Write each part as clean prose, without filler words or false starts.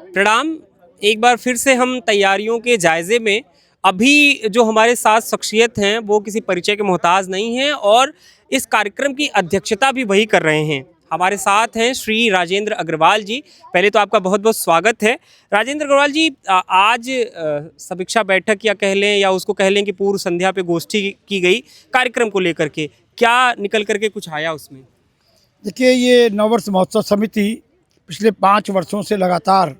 प्रणाम। एक बार फिर से हम तैयारियों के जायज़े में अभी जो हमारे साथ शख्सियत हैं वो किसी परिचय के मोहताज नहीं हैं और इस कार्यक्रम की अध्यक्षता भी वही कर रहे हैं। हमारे साथ हैं श्री राजेंद्र अग्रवाल जी। पहले तो आपका बहुत-बहुत स्वागत है। राजेंद्र अग्रवाल जी, आज समीक्षा बैठक या कह लें या उसको कह लें कि पूर्व संध्या पे गोष्ठी की गई कार्यक्रम को लेकर के, क्या निकल कर के कुछ आया उसमें? देखिए, ये नववर्ष महोत्सव समिति पिछले 5 वर्षों से लगातार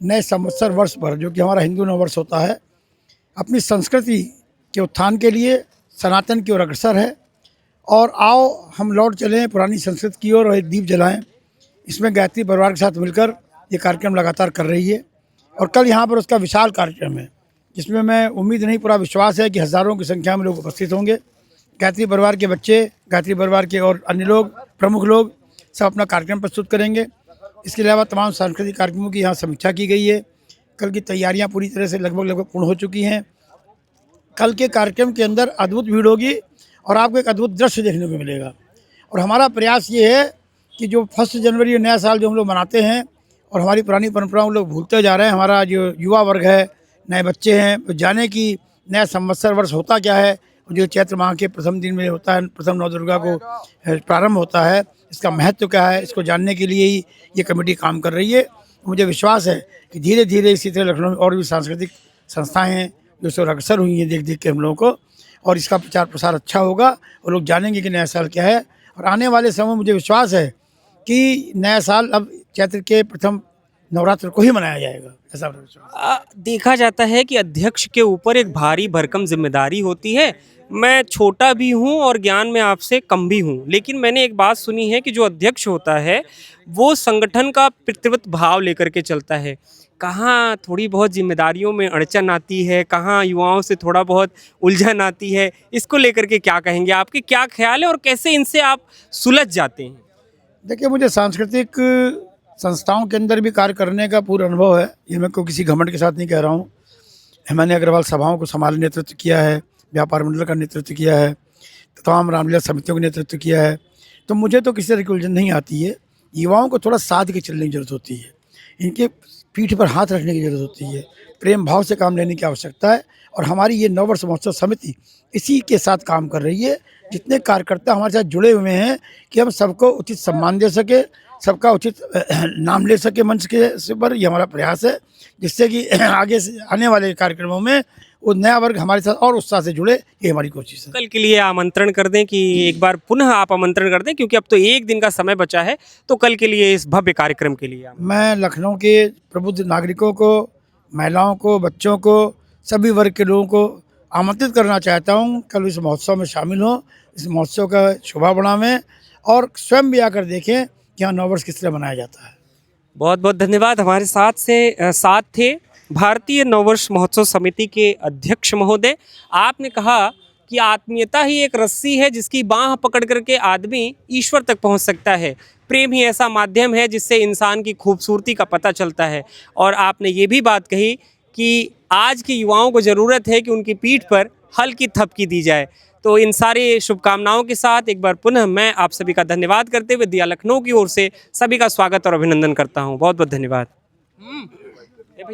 नए संवत्सर वर्ष पर, जो कि हमारा हिंदू नववर्ष होता है, अपनी संस्कृति के उत्थान के लिए सनातन की ओर अग्रसर है। और आओ हम लौट चलें पुरानी संस्कृति की ओर और एक दीप जलाएं। इसमें गायत्री परिवार के साथ मिलकर ये कार्यक्रम लगातार कर रही है और कल यहाँ पर उसका विशाल कार्यक्रम है, जिसमें मैं उम्मीद नहीं, पूरा विश्वास है कि हज़ारों की संख्या में लोग उपस्थित होंगे। गायत्री परिवार के बच्चे, गायत्री परिवार के और अन्य लोग, प्रमुख लोग सब अपना कार्यक्रम प्रस्तुत करेंगे। इसके अलावा तमाम सांस्कृतिक कार्यक्रमों की यहाँ समीक्षा की गई है। कल की तैयारियाँ पूरी तरह से लगभग पूर्ण हो चुकी हैं। कल के कार्यक्रम के अंदर अद्भुत भीड़ होगी और आपको एक अद्भुत दृश्य देखने को मिलेगा। और हमारा प्रयास ये है कि जो 1 जनवरी नया साल जो हम लोग मनाते हैं और हमारी पुरानी परंपराओं लोग भूलते जा रहे हैं, हमारा जो युवा वर्ग है, नए बच्चे हैं, तो जाने की नया संवत्सर वर्ष होता क्या है, जो चैत्र माह के प्रथम दिन में होता है, प्रथम नवदुर्गा को प्रारंभ होता है, इसका महत्व क्या है, इसको जानने के लिए ही ये कमेटी काम कर रही है। मुझे विश्वास है कि धीरे धीरे इसी तरह लखनऊ में और भी सांस्कृतिक संस्थाएं हैं जो इसको अग्रसर हुई हैं देख देख के हम लोगों को, और इसका प्रचार प्रसार अच्छा होगा और लोग जानेंगे कि नया साल क्या है। और आने वाले समय मुझे विश्वास है कि नया साल अब चैत्र के प्रथम नवरात्र को ही मनाया जाएगा, ऐसा मेरा विश्वास है। देखा जाता है कि अध्यक्ष के ऊपर एक भारी भरकम जिम्मेदारी होती है। मैं छोटा भी हूँ और ज्ञान में आपसे कम भी हूँ, लेकिन मैंने एक बात सुनी है कि जो अध्यक्ष होता है वो संगठन का पितृत्व भाव लेकर के चलता है। कहाँ थोड़ी बहुत जिम्मेदारियों में अड़चन आती है, कहाँ युवाओं से थोड़ा बहुत उलझन आती है, इसको लेकर के क्या कहेंगे? आपके क्या ख्याल है और कैसे इनसे आप सुलझ जाते हैं? देखिए, मुझे सांस्कृतिक संस्थाओं के अंदर भी कार्य करने का पूरा अनुभव है। ये मैं कोई किसी घमंड के साथ नहीं कह रहा हूँ। मैंने अग्रवाल सभाओं को संभाल नेतृत्व किया है, व्यापार मंडल का नेतृत्व किया है, तमाम रामलीला समितियों का नेतृत्व किया है। तो मुझे तो किसी तरह की उलझन नहीं आती है। युवाओं को थोड़ा साथ के चलने की ज़रूरत होती है, इनके पीठ पर हाथ रखने की ज़रूरत होती है, प्रेम भाव से काम लेने की आवश्यकता है। और हमारी ये नववर्ष महोत्सव समिति इसी के साथ काम कर रही है। जितने कार्यकर्ता हमारे साथ जुड़े हुए हैं कि हम सबको उचित सम्मान दे सके, सबका उचित नाम ले सके मंच के पर, ये हमारा प्रयास है, जिससे कि आगे से आने वाले कार्यक्रमों में वो नया वर्ग हमारे साथ और उत्साह से जुड़े, ये हमारी कोशिश है। कल के लिए आमंत्रण कर दें कि एक बार पुनः आप आमंत्रण कर दें, क्योंकि अब तो एक दिन का समय बचा है, तो कल के लिए इस भव्य कार्यक्रम के लिए मैं लखनऊ के प्रबुद्ध नागरिकों को, महिलाओं को, बच्चों को, सभी वर्ग के लोगों को आमंत्रित करना चाहता हूँ कल इस महोत्सव में शामिल हों, इस महोत्सव का शोभा बढ़ावें और स्वयं भी आकर देखें कि यहाँ नववर्ष किस तरह मनाया जाता है। बहुत बहुत धन्यवाद। हमारे साथ थे भारतीय नववर्ष महोत्सव समिति के अध्यक्ष महोदय। आपने कहा कि आत्मीयता ही एक रस्सी है जिसकी बाँह पकड़ करके आदमी ईश्वर तक पहुंच सकता है। प्रेम ही ऐसा माध्यम है जिससे इंसान की खूबसूरती का पता चलता है। और आपने ये भी बात कही कि आज के युवाओं को ज़रूरत है कि उनकी पीठ पर हल्की थपकी दी जाए। तो इन सारी शुभकामनाओं के साथ एक बार पुनः मैं आप सभी का धन्यवाद करते हुए दिया लखनऊ की ओर से सभी का स्वागत और अभिनंदन करता हूँ। बहुत बहुत धन्यवाद।